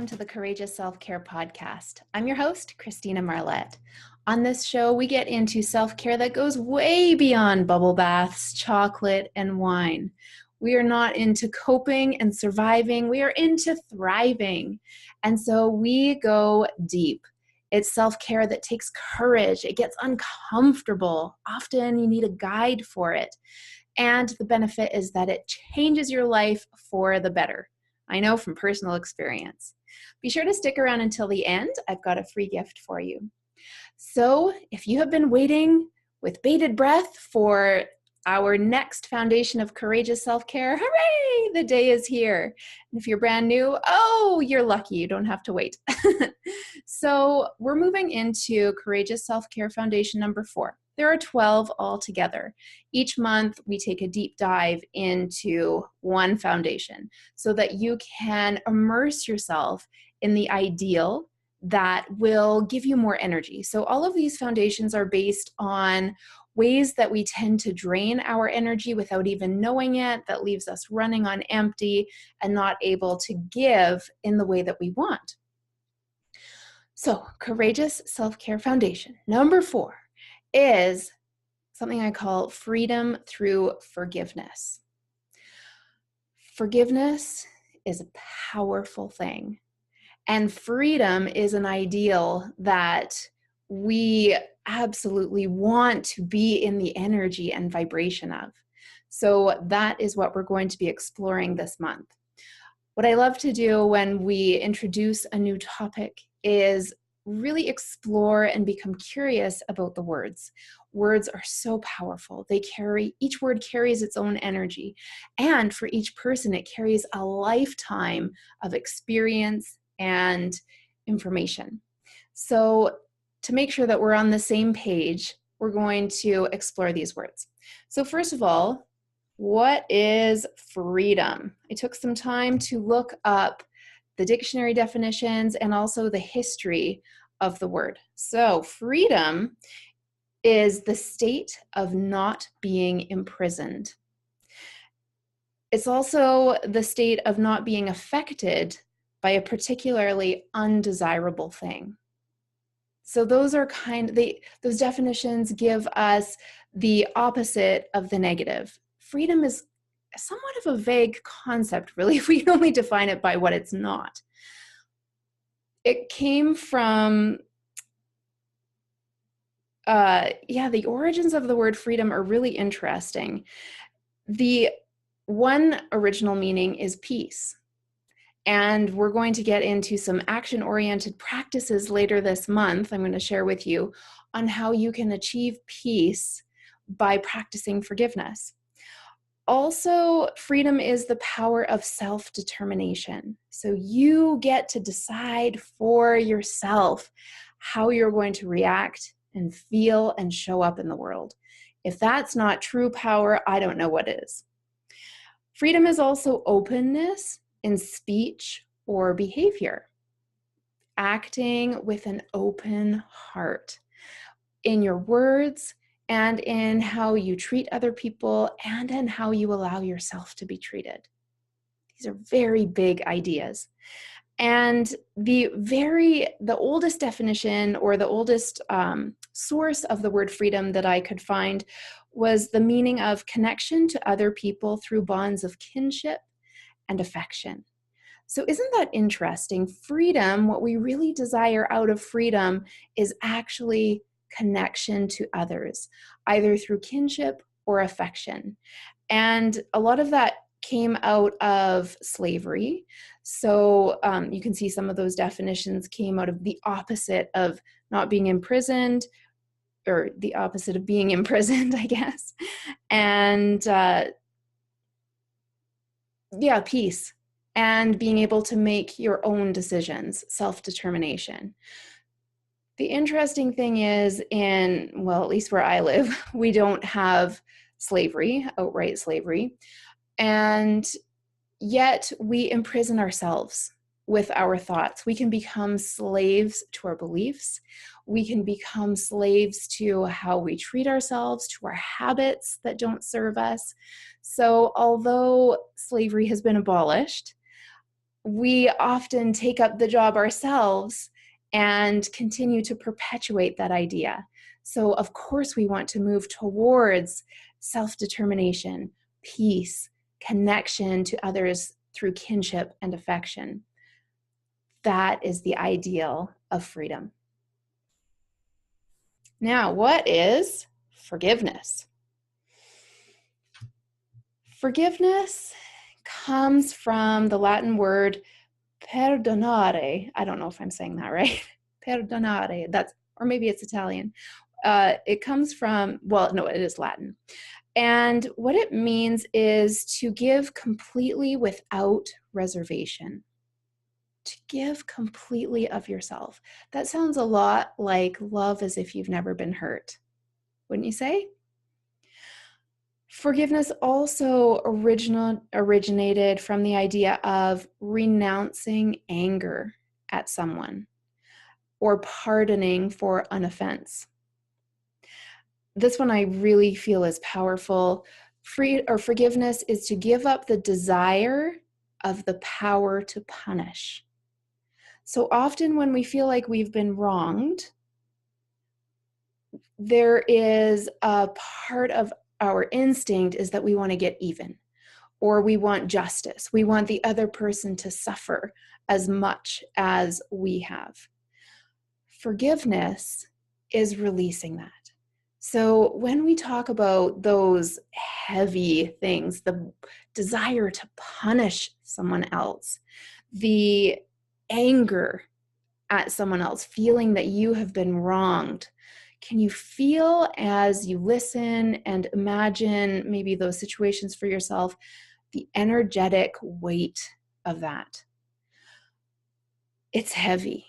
welcome to the Courageous Self-Care Podcast. I'm your host, Christina Marlette. On this show, we get into self-care that goes way beyond bubble baths, chocolate, and wine. We are not into coping and surviving. We are into thriving. And so we go deep. It's self-care that takes courage. It gets uncomfortable. Often you need a guide for it. And the benefit is that it changes your life for the better. I know from personal experience. Be sure to stick around until the end. I've got a free gift for you. So if you have been waiting with bated breath for our next foundation of courageous self-care, hooray, the day is here. And if you're brand new, oh, you're lucky. You don't have to wait. So we're moving into Courageous Self-Care Foundation number 4. There are 12 altogether. Each month, we take a deep dive into one foundation so that you can immerse yourself in the ideal that will give you more energy. So all of these foundations are based on ways that we tend to drain our energy without even knowing it, that leaves us running on empty and not able to give in the way that we want. So, Courageous Self-Care Foundation number 4 is something I call freedom through forgiveness. Forgiveness is a powerful thing, and freedom is an ideal that we absolutely want to be in the energy and vibration of. So that is what we're going to be exploring this month. What I love to do when we introduce a new topic is really explore and become curious about the words. Words are so powerful. Each word carries its own energy. And for each person, it carries a lifetime of experience and information. So to make sure that we're on the same page, we're going to explore these words. So first of all, what is freedom? I took some time to look up the dictionary definitions and also the history of the word. So freedom is the state of not being imprisoned. It's also the state of not being affected by a particularly undesirable thing. So those definitions give us the opposite of the negative. Freedom is somewhat of a vague concept, really, if we can only define it by what it's not. It came from, the origins of the word freedom are really interesting. The one original meaning is peace. And we're going to get into some action-oriented practices later this month, I'm going to share with you, on how you can achieve peace by practicing forgiveness. Also, freedom is the power of self-determination. So you get to decide for yourself how you're going to react and feel and show up in the world. If that's not true power, I don't know what is. Freedom is also openness in speech or behavior. Acting with an open heart in your words and in how you treat other people and in how you allow yourself to be treated. These are very big ideas. And the oldest definition or the oldest source of the word freedom that I could find was the meaning of connection to other people through bonds of kinship and affection. So isn't that interesting? Freedom, what we really desire out of freedom is actually connection to others, either through kinship or affection. And a lot of that came out of slavery. So you can see some of those definitions came out of the opposite of not being imprisoned, or the opposite of being imprisoned, I guess. And peace and being able to make your own decisions, self-determination. The interesting thing is at least where I live, we don't have slavery, outright slavery, and yet we imprison ourselves with our thoughts. We can become slaves to our beliefs. We can become slaves to how we treat ourselves, to our habits that don't serve us. So although slavery has been abolished, we often take up the job ourselves and continue to perpetuate that idea. So, of course, we want to move towards self-determination, peace, connection to others through kinship and affection. That is the ideal of freedom. Now, what is forgiveness? Forgiveness comes from the Latin word perdonare. I don't know if I'm saying that right. Perdonare. Or maybe it's Italian. It comes from, well, no, it is Latin. And what it means is to give completely without reservation. To give completely of yourself. That sounds a lot like love as if you've never been hurt, wouldn't you say? Forgiveness also originated from the idea of renouncing anger at someone or pardoning for an offense. This one I really feel is powerful. Forgiveness is to give up the desire of the power to punish. So often when we feel like we've been wronged, there is a part of our instinct is that we want to get even, or we want justice. We want the other person to suffer as much as we have. Forgiveness is releasing that. So when we talk about those heavy things, the desire to punish someone else, the anger at someone else, feeling that you have been wronged, can you feel as you listen and imagine maybe those situations for yourself, the energetic weight of that? It's heavy.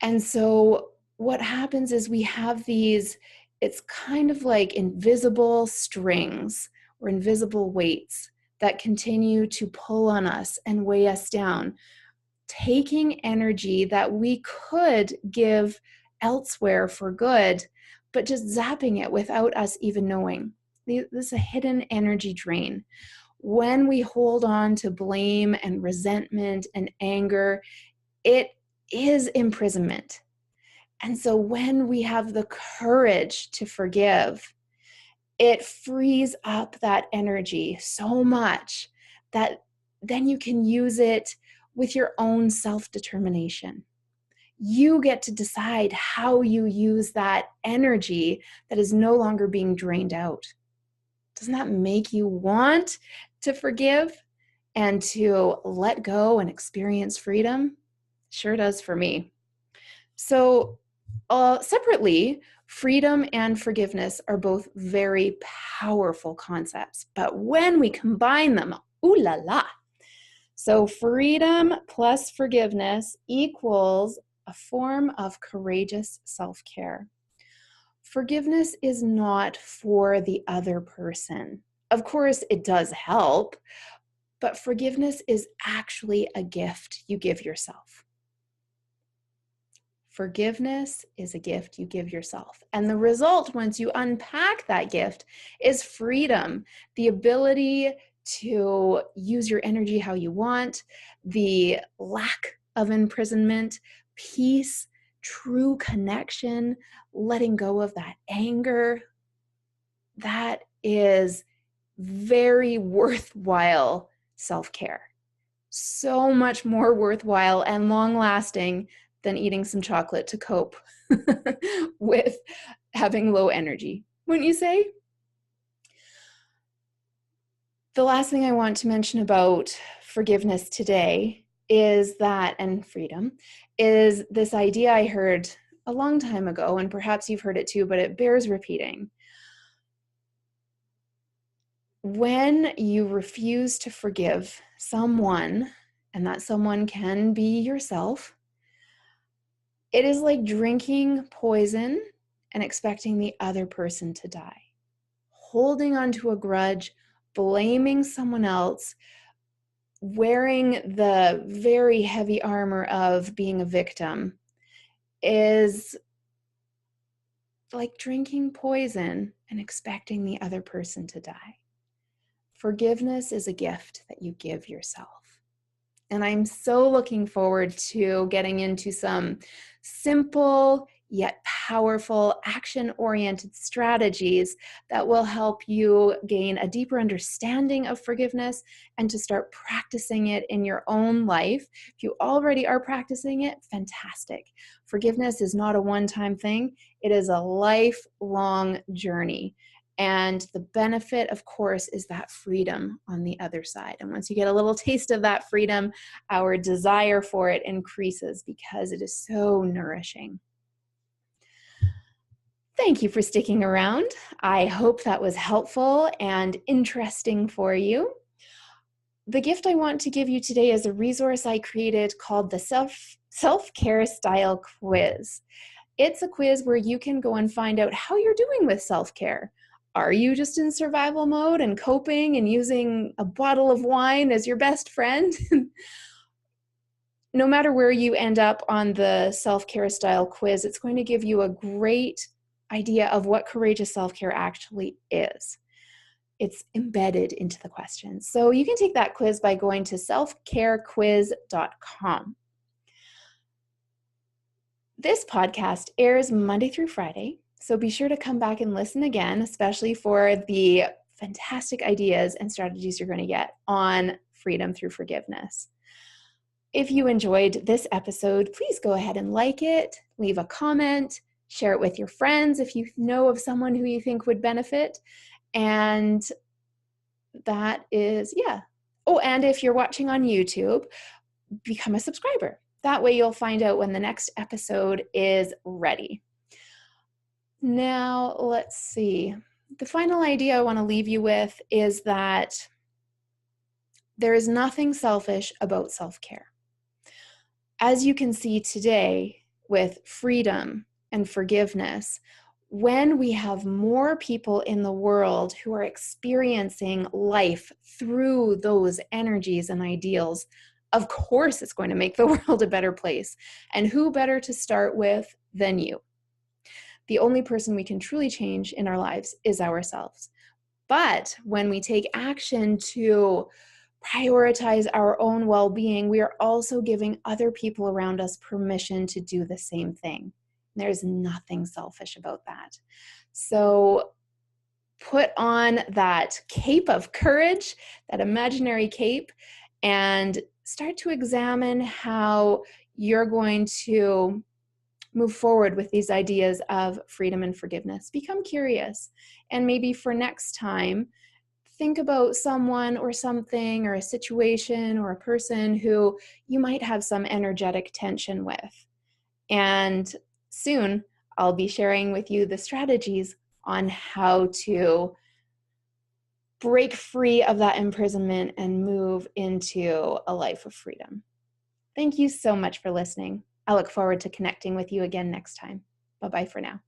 And so what happens is we have these, it's kind of like invisible strings or invisible weights that continue to pull on us and weigh us down, taking energy that we could give elsewhere for good, but just zapping it without us even knowing. This is a hidden energy drain. When we hold on to blame and resentment and anger, it is imprisonment. And so when we have the courage to forgive, it frees up that energy so much that then you can use it with your own self-determination. You get to decide how you use that energy that is no longer being drained out. Doesn't that make you want to forgive and to let go and experience freedom? Sure does for me. So, separately, freedom and forgiveness are both very powerful concepts. But when we combine them, ooh la la. So freedom plus forgiveness equals a form of courageous self-care. Forgiveness is not for the other person. Of course, it does help, but forgiveness is actually a gift you give yourself. Forgiveness is a gift you give yourself. And the result, once you unpack that gift, is freedom, the ability to use your energy how you want, the lack of imprisonment, peace, true connection, letting go of that anger. That is very worthwhile self-care. So much more worthwhile and long-lasting than eating some chocolate to cope with having low energy, wouldn't you say? The last thing I want to mention about forgiveness today is that, and freedom, is this idea I heard a long time ago, and perhaps you've heard it too, but it bears repeating. When you refuse to forgive someone, and that someone can be yourself, it is like drinking poison and expecting the other person to die. Holding on to a grudge, blaming someone else, wearing the very heavy armor of being a victim is like drinking poison and expecting the other person to die. Forgiveness is a gift that you give yourself. And I'm so looking forward to getting into some simple yet powerful action-oriented strategies that will help you gain a deeper understanding of forgiveness and to start practicing it in your own life. If you already are practicing it, fantastic. Forgiveness is not a one-time thing. It is a lifelong journey. And the benefit, of course, is that freedom on the other side. And once you get a little taste of that freedom, our desire for it increases because it is so nourishing. Thank you for sticking around. I hope that was helpful and interesting for you. The gift I want to give you today is a resource I created called the Self-Care Style Quiz. It's a quiz where you can go and find out how you're doing with self-care. Are you just in survival mode and coping and using a bottle of wine as your best friend? No matter where you end up on the self-care style quiz, it's going to give you a great idea of what courageous self-care actually is. It's embedded into the questions. So you can take that quiz by going to selfcarequiz.com. This podcast airs Monday through Friday, so be sure to come back and listen again, especially for the fantastic ideas and strategies you're going to get on freedom through forgiveness. If you enjoyed this episode, please go ahead and like it, leave a comment, share it with your friends if you know of someone who you think would benefit. And that is, yeah. Oh, and if you're watching on YouTube, become a subscriber. That way you'll find out when the next episode is ready. Now, let's see. The final idea I want to leave you with is that there is nothing selfish about self-care. As you can see today with freedom and forgiveness, when we have more people in the world who are experiencing life through those energies and ideals, of course it's going to make the world a better place. And who better to start with than you? The only person we can truly change in our lives is ourselves. But when we take action to prioritize our own well-being, we are also giving other people around us permission to do the same thing. There's nothing selfish about that. So put on that cape of courage, that imaginary cape, and start to examine how you're going to move forward with these ideas of freedom and forgiveness. Become curious, and maybe for next time, think about someone or something or a situation or a person who you might have some energetic tension with. And soon I'll be sharing with you the strategies on how to break free of that imprisonment and move into a life of freedom. Thank you so much for listening. I look forward to connecting with you again next time. Bye-bye for now.